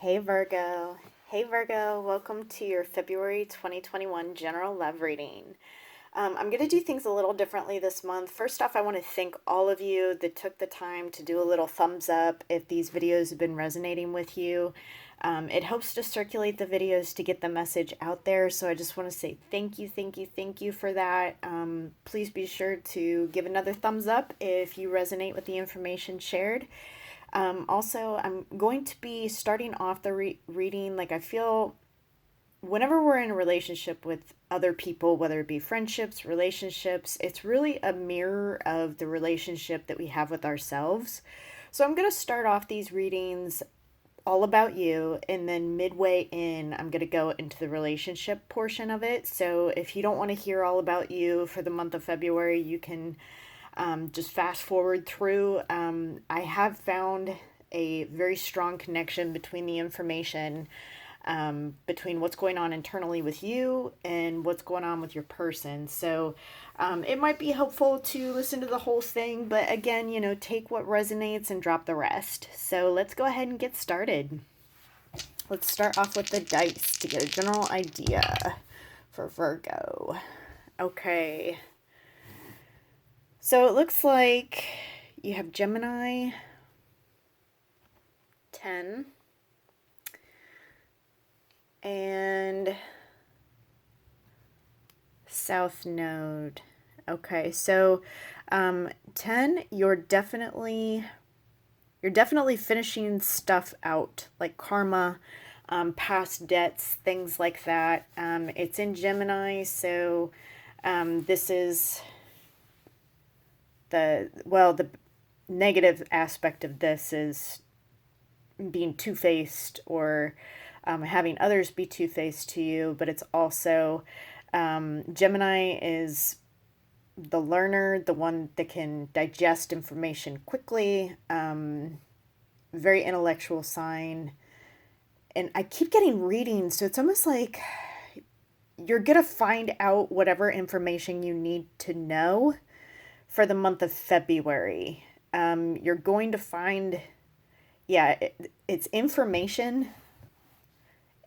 Hey Virgo. Hey Virgo, welcome to your February 2021 general love reading. I'm going to do things a little differently this month. First off, I want to thank all of you that took the time to do a little thumbs up if these videos have been resonating with you. It helps to circulate the videos to get the message out there. So I just want to say thank you, thank you, thank you for that. Please be sure to give another thumbs up if you resonate with the information shared. Also, I'm going to be starting off the reading. Like, I feel whenever we're in a relationship with other people, whether it be friendships, relationships, it's really a mirror of the relationship that we have with ourselves. So, I'm going to start off these readings all about you, and then midway in, I'm going to go into the relationship portion of it. So, if you don't want to hear all about you for the month of February, you can just fast forward through. I have found a very strong connection between the information, between what's going on internally with you and what's going on with your person. So it might be helpful to listen to the whole thing, but again, take what resonates and drop the rest. So let's go ahead and get started. Let's start off with the dice to get a general idea for Virgo. Okay. So it looks like you have Gemini, 10, and South Node. Okay, so 10, you're definitely finishing stuff out, like karma, past debts, things like that. It's in Gemini, so this is the negative aspect of this is being two-faced or having others be two-faced to you, but it's also Gemini is the learner, the one that can digest information quickly, very intellectual sign. And I keep getting readings, so it's almost like you're going to find out whatever information you need to know for the month of February. You're going to find, it's information,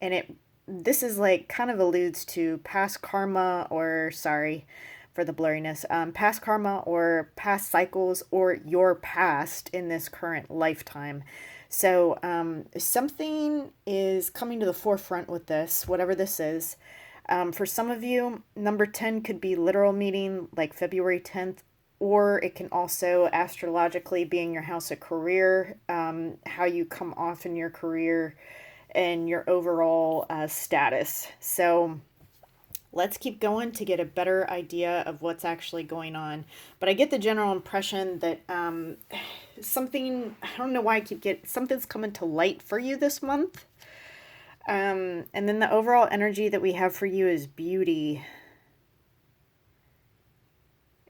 and this is like kind of alludes to past karma, or sorry for the blurriness, past karma or past cycles or your past in this current lifetime. So something is coming to the forefront with this, whatever this is. For some of you, number 10 could be literal meaning, like February 10th, or it can also astrologically be in your house of career, how you come off in your career, and your overall status. So let's keep going to get a better idea of what's actually going on. But I get the general impression that something, I don't know why I keep getting, something's coming to light for you this month. And then the overall energy that we have for you is beauty.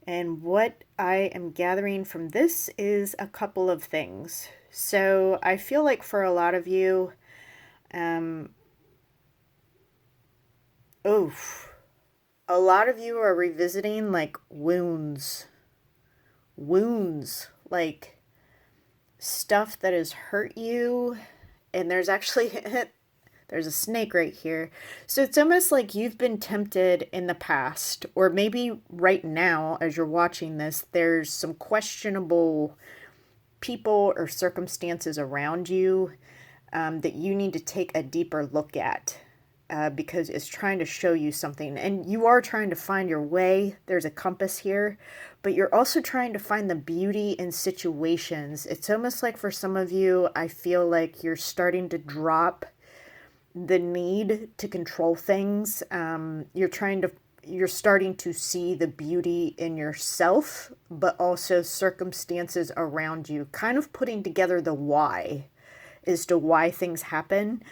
And what I am gathering from this is a couple of things. So I feel like for a lot of you, a lot of you are revisiting like wounds, like stuff that has hurt you. And there's actually there's a snake right here. So it's almost like you've been tempted in the past, or maybe right now as you're watching this, there's some questionable people or circumstances around you that you need to take a deeper look at, because it's trying to show you something. And you are trying to find your way. There's a compass here, but you're also trying to find the beauty in situations. It's almost like for some of you, I feel like you're starting to drop the need to control things. You're starting to see the beauty in yourself, but also circumstances around you, kind of putting together the why as to why things happen.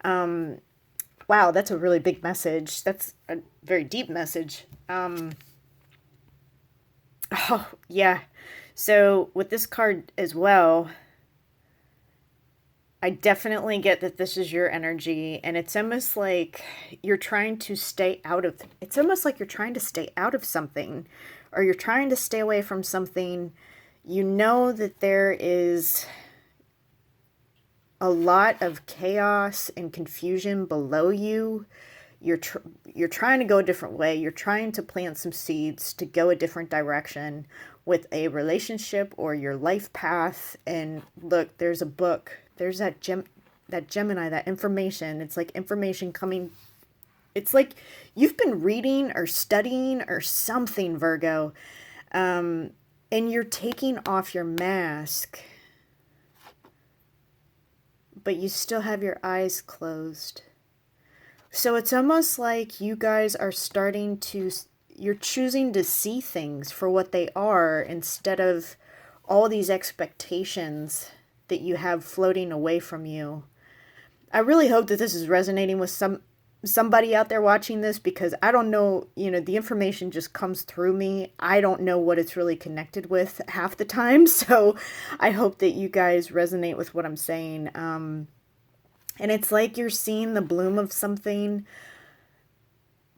Wow, that's a really big message. That's a very deep message. Oh, yeah. So with this card as well, I definitely get that this is your energy, and it's almost like you're trying to stay out of, it's almost like you're trying to stay out of something, or you're trying to stay away from something. You know that there is a lot of chaos and confusion below you. You're trying to go a different way. You're trying to plant some seeds to go a different direction with a relationship or your life path. And look, there's a book. There's that Gemini, that information. It's like information coming. It's like you've been reading or studying or something, Virgo, and you're taking off your mask, but you still have your eyes closed. So it's almost like you guys are you're choosing to see things for what they are instead of all these expectations that you have floating away from you. I really hope that this is resonating with somebody out there watching this, because I don't know, the information just comes through me. I don't know what it's really connected with half the time. So I hope that you guys resonate with what I'm saying. And it's like you're seeing the bloom of something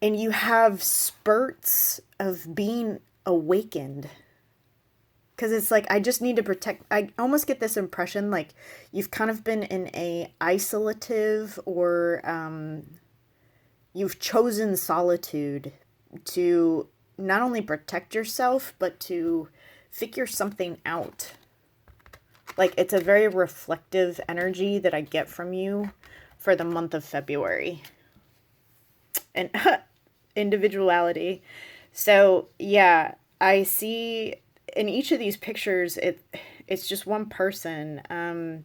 and you have spurts of being awakened. Because it's like, I just need to protect. I almost get this impression like you've kind of been in a isolative or you've chosen solitude to not only protect yourself, but to figure something out. Like, it's a very reflective energy that I get from you for the month of February. And individuality. So, yeah, I see in each of these pictures, it's just one person. And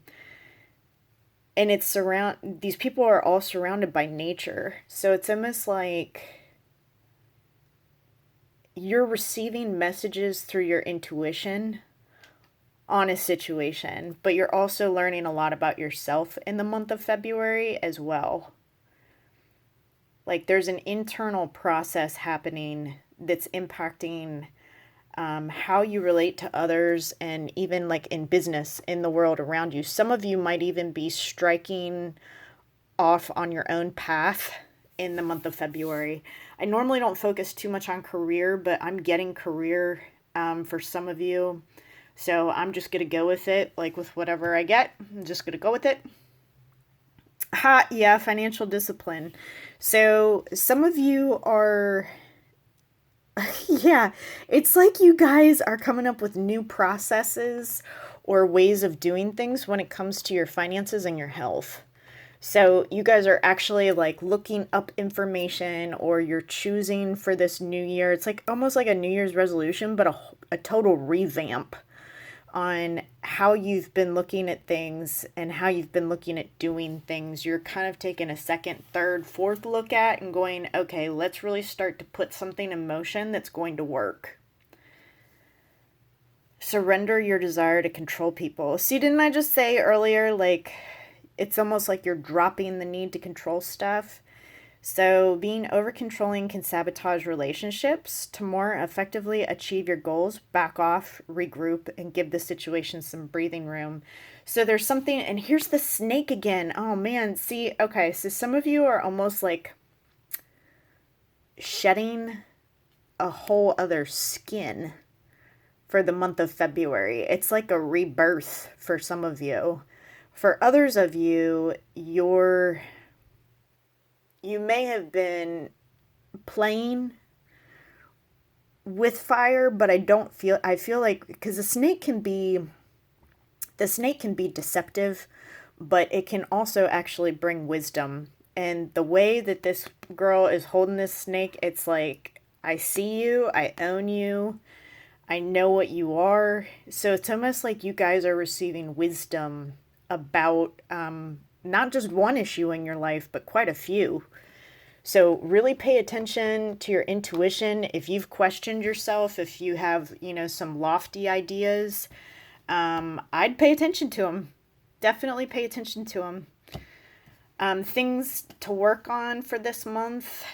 these people are all surrounded by nature. So it's almost like you're receiving messages through your intuition on a situation, but you're also learning a lot about yourself in the month of February as well. Like, there's an internal process happening that's impacting how you relate to others, and even like in business, in the world around you. Some of you might even be striking off on your own path in the month of February. I normally don't focus too much on career, but I'm getting career for some of you. So I'm just going to go with it, like with whatever I get. I'm just going to go with it. Yeah, financial discipline. So some of you are, yeah, it's like you guys are coming up with new processes or ways of doing things when it comes to your finances and your health. So you guys are actually like looking up information, or you're choosing for this new year. It's like almost like a New Year's resolution, but a total revamp on how you've been looking at things and how you've been looking at doing things. You're kind of taking a second, third, fourth look at and going, okay, let's really start to put something in motion that's going to work. Surrender your desire to control people. See, didn't I just say earlier, like, it's almost like you're dropping the need to control stuff? So being over-controlling can sabotage relationships. To more effectively achieve your goals, back off, regroup, and give the situation some breathing room. So there's something, and here's the snake again. Oh man, see, okay, so some of you are almost like shedding a whole other skin for the month of February. It's like a rebirth for some of you. For others of you, you may have been playing with fire, but I feel like, because the snake can be deceptive, but it can also actually bring wisdom. And the way that this girl is holding this snake, it's like, I see you, I own you, I know what you are. So it's almost like you guys are receiving wisdom about not just one issue in your life, but quite a few. So really pay attention to your intuition. If you've questioned yourself, if you have, some lofty ideas, I'd pay attention to them. Definitely pay attention to them. Things to work on for this month.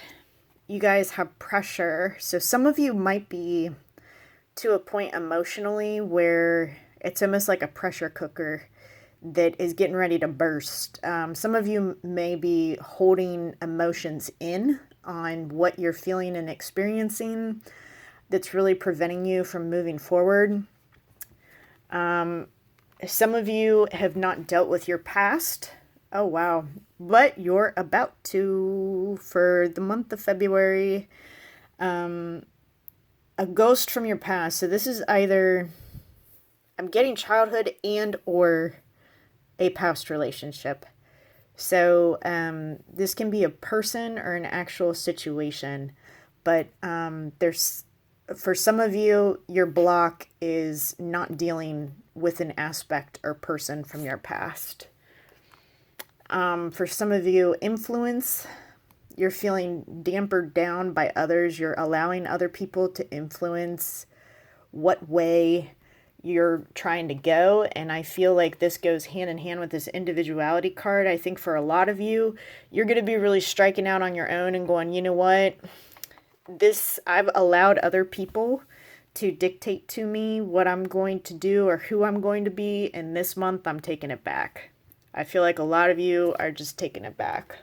You guys have pressure. So some of you might be to a point emotionally where it's almost like a pressure cooker that is getting ready to burst. Some of you may be holding emotions in on what you're feeling and experiencing that's really preventing you from moving forward. Some of you have not dealt with your past. Oh, wow. But you're about to, for the month of February, a ghost from your past. So this is either, I'm getting childhood and or a past relationship. So this can be a person or an actual situation. But there's, for some of you, your block is not dealing with an aspect or person from your past. For some of you, influence, you're feeling dampered down by others. You're allowing other people to influence what way you're trying to go. And I feel like this goes hand in hand with this individuality card. I think for a lot of you, you're going to be really striking out on your own and going, you know what? I've allowed other people to dictate to me what I'm going to do or who I'm going to be. And this month, I'm taking it back. I feel like a lot of you are just taking it back.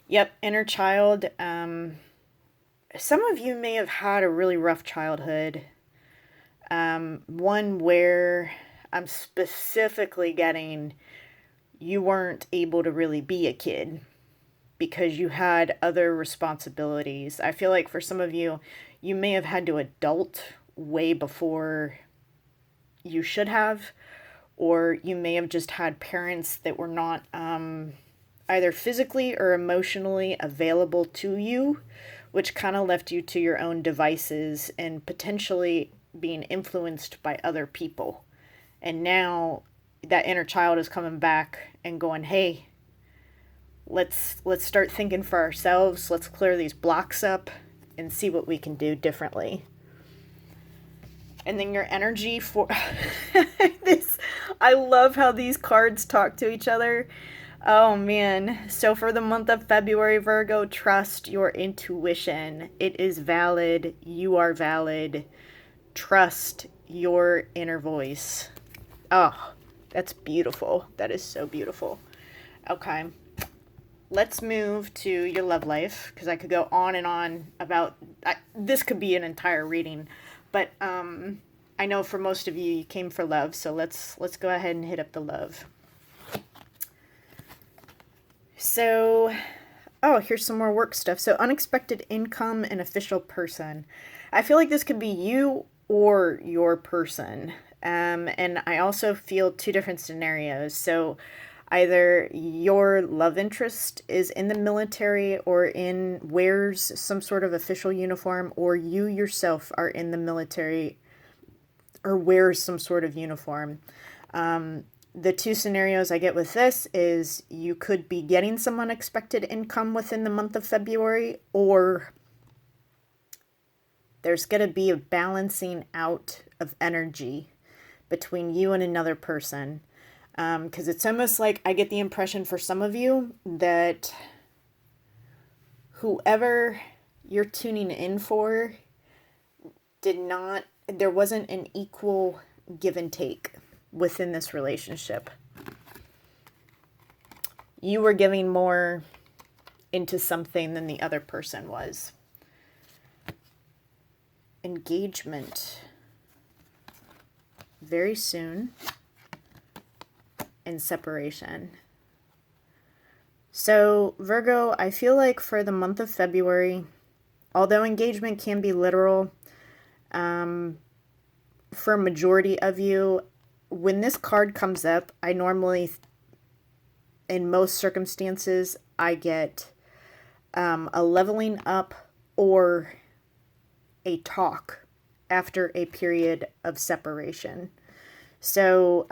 Yep, inner child. Some of you may have had a really rough childhood. One where I'm specifically getting you weren't able to really be a kid because you had other responsibilities. I feel like for some of you, you may have had to adult way before you should have, or you may have just had parents that were not either physically or emotionally available to you, which kind of left you to your own devices and potentially being influenced by other people. And now that inner child is coming back and going, hey, let's start thinking for ourselves. Let's clear these blocks up and see what we can do differently. And then your energy for this, I love how these cards talk to each other. Oh man. So for the month of February, Virgo, trust your intuition. It is valid. You are valid. Trust your inner voice. Oh, that's beautiful. That is so beautiful. Okay. Let's move to your love life, because I could go on and on about this could be an entire reading, but I know for most of you, you came for love, so let's go ahead and hit up the love. So, oh, here's some more work stuff. So, unexpected income and official person. I feel like this could be you or your person, and I also feel two different scenarios. So, either your love interest is in the military or wears some sort of official uniform, or you yourself are in the military or wears some sort of uniform. The two scenarios I get with this is you could be getting some unexpected income within the month of February, or there's going to be a balancing out of energy between you and another person. Because it's almost like I get the impression for some of you that whoever you're tuning in for there wasn't an equal give and take within this relationship. You were giving more into something than the other person was. Engagement. Very soon. And separation. So, Virgo, I feel like for the month of February, although engagement can be literal, for a majority of you, when this card comes up, I normally, in most circumstances, I get a leveling up or a talk after a period of separation. So,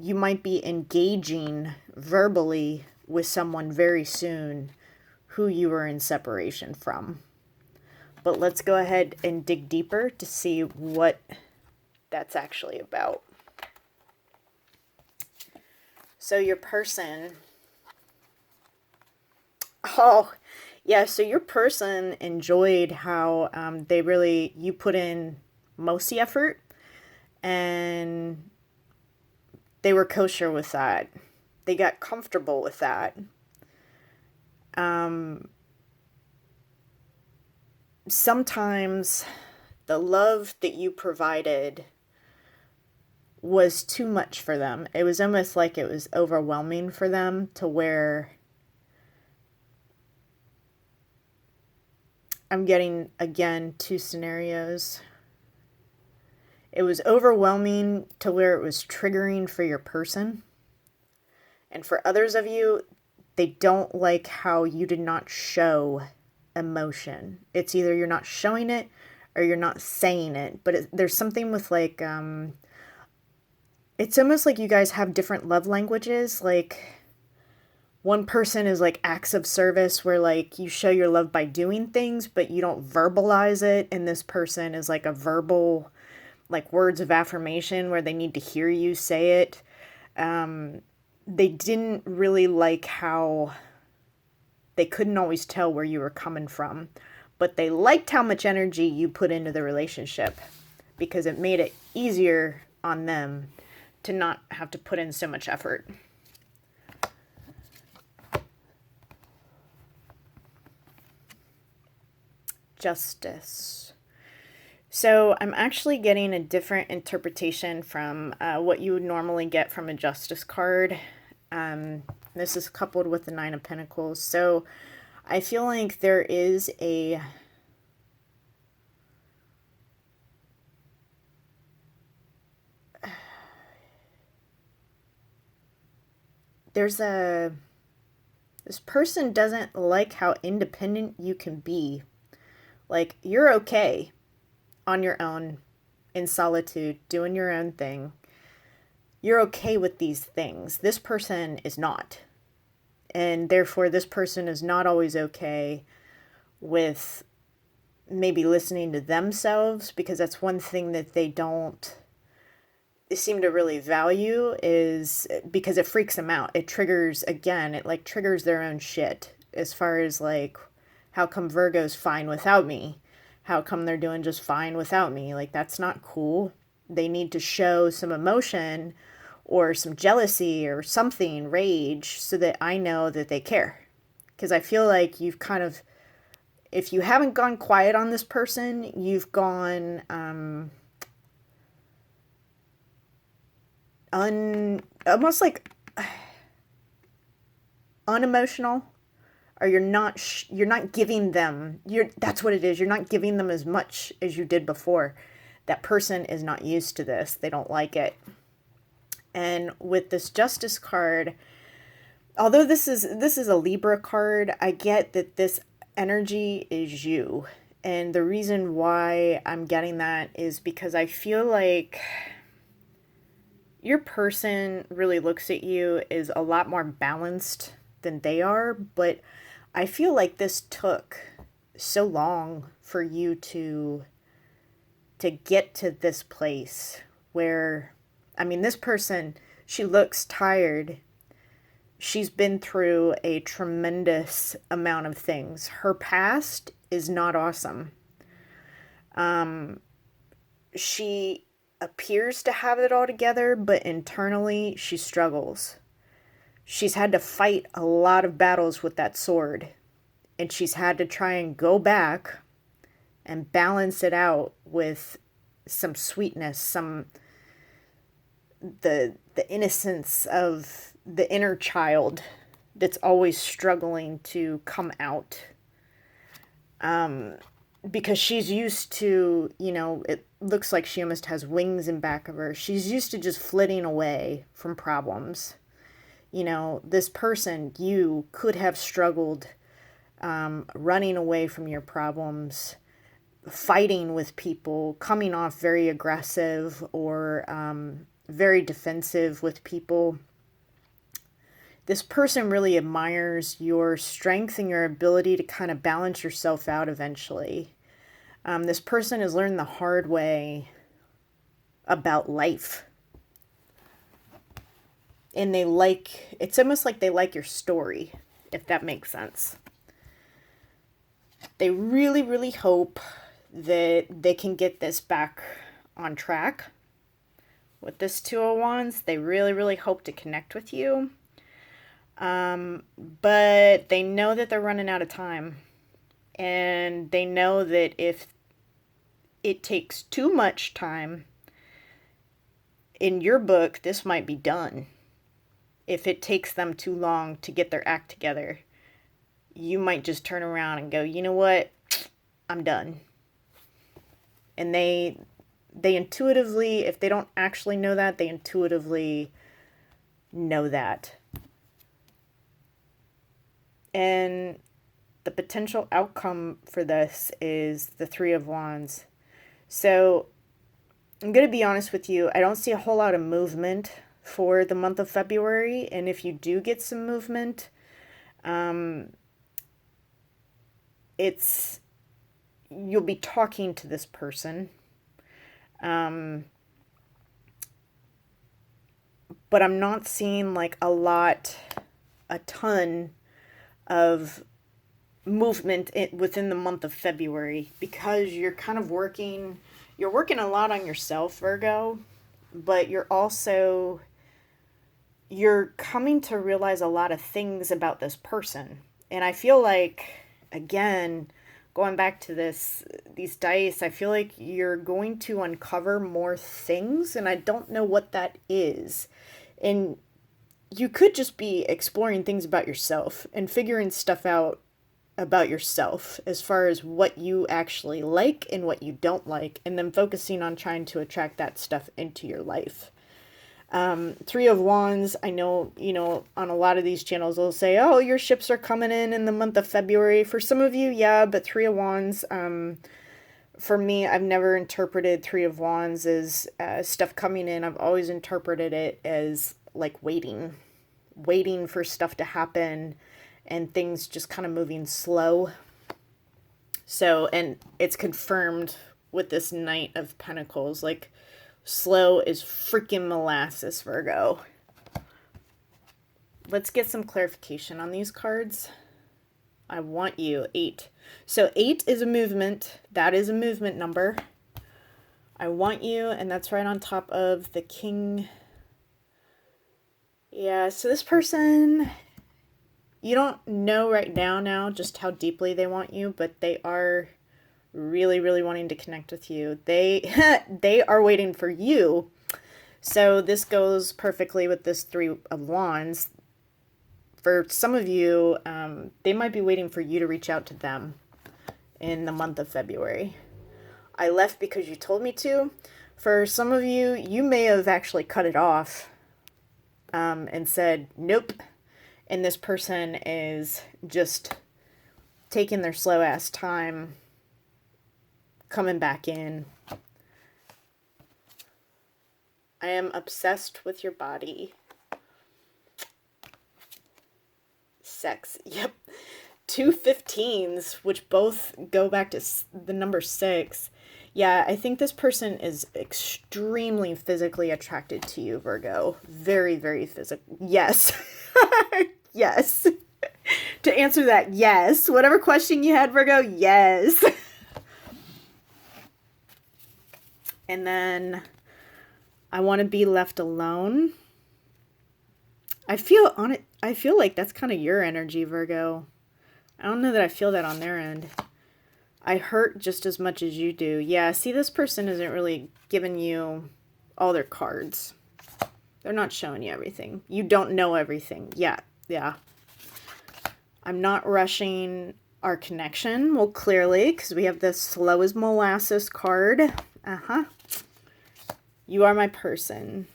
you might be engaging verbally with someone very soon who you were in separation from. But let's go ahead and dig deeper to see what that's actually about. So your person, oh, yeah, so your person enjoyed how you put in most of the effort, and they were kosher with that. They got comfortable with that. Sometimes the love that you provided was too much for them. It was almost like it was overwhelming for them, to where I'm getting, again, two scenarios. It was overwhelming to where it was triggering for your person. And for others of you, they don't like how you did not show emotion. It's either you're not showing it or you're not saying it. But there's something with like, it's almost like you guys have different love languages. Like, one person is like acts of service, where like you show your love by doing things, but you don't verbalize it. And this person is like a verbal, like words of affirmation, where they need to hear you say it. They didn't really like how they couldn't always tell where you were coming from, but they liked how much energy you put into the relationship, because it made it easier on them to not have to put in so much effort. Justice. So I'm actually getting a different interpretation from what you would normally get from a justice card. This is coupled with the Nine of Pentacles. So I feel like there is a this person doesn't like how independent you can be. Like, you're okay on your own, in solitude, doing your own thing. You're okay with these things. This person is not. And therefore, this person is not always okay with maybe listening to themselves, because that's one thing that they don't seem to really value, is because it freaks them out. It triggers, again, it like triggers their own shit, as far as like, how come Virgo's fine without me? How come they're doing just fine without me? Like, that's not cool. They need to show some emotion or some jealousy or something, rage, so that I know that they care. Because I feel like you've kind of, if you haven't gone quiet on this person, you've gone almost like unemotional, or you're not giving them, that's what it is. You're not giving them as much as you did before. That person is not used to this. They don't like it. And with this Justice card, although this is a Libra card, I get that this energy is you. And the reason why I'm getting that is because I feel like your person really looks at you as a lot more balanced than they are, but I feel like this took so long for you to get to this place where, I mean, this person, she looks tired. She's been through a tremendous amount of things. Her past is not awesome. She appears to have it all together, but internally she struggles. She's had to fight a lot of battles with that sword, and she's had to try and go back and balance it out with some sweetness, some the innocence of the inner child that's always struggling to come out. Because she's used to, it looks like she almost has wings in back of her. She's used to just flitting away from problems. This person, you could have struggled running away from your problems, fighting with people, coming off very aggressive or very defensive with people. This person really admires your strength and your ability to kind of balance yourself out eventually. This person has learned the hard way about life. And it's almost like they like your story, if that makes sense. They really, really hope that they can get this back on track. With this Two of Wands, they really, really hope to connect with you. But they know that they're running out of time. And they know that if it takes too much time, in your book, this might be done. If it takes them too long to get their act together, you might just turn around and go, you know what? I'm done. And they intuitively, if they don't actually know that, they intuitively know that. And the potential outcome for this is the Three of Wands. So I'm going to be honest with you. I don't see a whole lot of movement for the month of February. And if you do get some movement, you'll be talking to this person. But I'm not seeing like a ton of movement within the month of February, because you're kind of working a lot on yourself, Virgo, but you're coming to realize a lot of things about this person. And I feel like, again, going back to these dice, I feel like you're going to uncover more things, and I don't know what that is. And you could just be exploring things about yourself and figuring stuff out about yourself as far as what you actually like and what you don't like, and then focusing on trying to attract that stuff into your life. Three of Wands, I know, on a lot of these channels, they'll say, oh, your ships are coming in the month of February. For some of you, yeah, but Three of Wands, for me, I've never interpreted Three of Wands as stuff coming in. I've always interpreted it as like waiting for stuff to happen and things just kind of moving slow. So, and it's confirmed with this Knight of Pentacles, like slow is freaking molasses, Virgo. Let's get some clarification on these cards. I want you. 8. So 8 is a movement. That is a movement number. I want you, and that's right on top of the King. Yeah, so this person, you don't know right now just how deeply they want you, but they are really, really wanting to connect with you. They are waiting for you. So this goes perfectly with this Three of Wands. For some of you, they might be waiting for you to reach out to them in the month of February. I left because you told me to. For some of you, you may have actually cut it off and said, nope. And this person is just taking their slow ass time coming back in. I am obsessed with your body. Sex. Yep. 2 15s, which both go back to the number 6. Yeah, I think this person is extremely physically attracted to you, Virgo. Very, very physical. Yes. Yes. To answer that, yes. Whatever question you had, Virgo, yes. And then I want to be left alone. I feel like that's kind of your energy, Virgo. I don't know that I feel that on their end. I hurt just as much as you do. Yeah, see, this person isn't really giving you all their cards. They're not showing you everything. You don't know everything. Yeah. I'm not rushing our connection. Well, clearly, because we have this slow as molasses card. You are my person.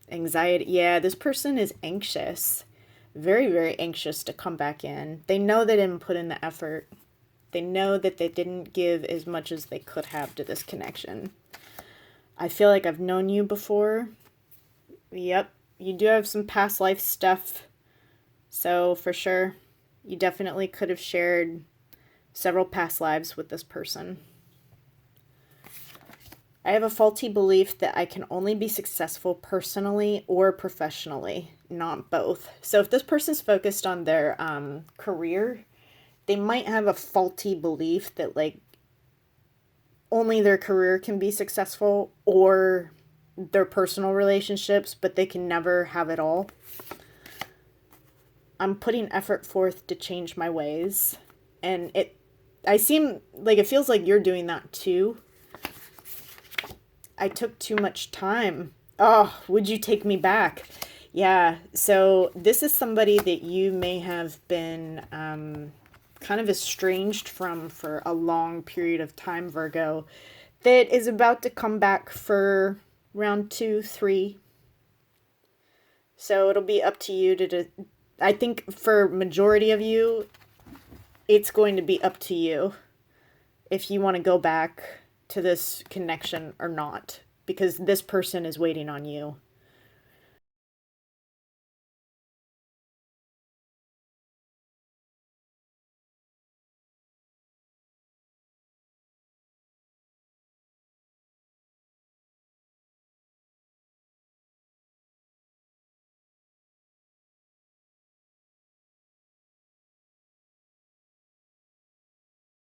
Anxiety. Yeah, this person is anxious. Very, very anxious to come back in. They know they didn't put in the effort. They know that they didn't give as much as they could have to this connection. I feel like I've known you before. Yep. You do have some past life stuff. So for sure, you definitely could have shared several past lives with this person. I have a faulty belief that I can only be successful personally or professionally, not both. So if this person's focused on their career, they might have a faulty belief that like only their career can be successful or their personal relationships, but they can never have it all. I'm putting effort forth to change my ways, and it feels like you're doing that too. I took too much time. Oh, would you take me back? Yeah, so this is somebody that you may have been kind of estranged from for a long period of time, Virgo, that is about to come back for round 2, 3. So it'll be up to you I think for majority of you, it's going to be up to you if you want to go back to this connection or not, because this person is waiting on you.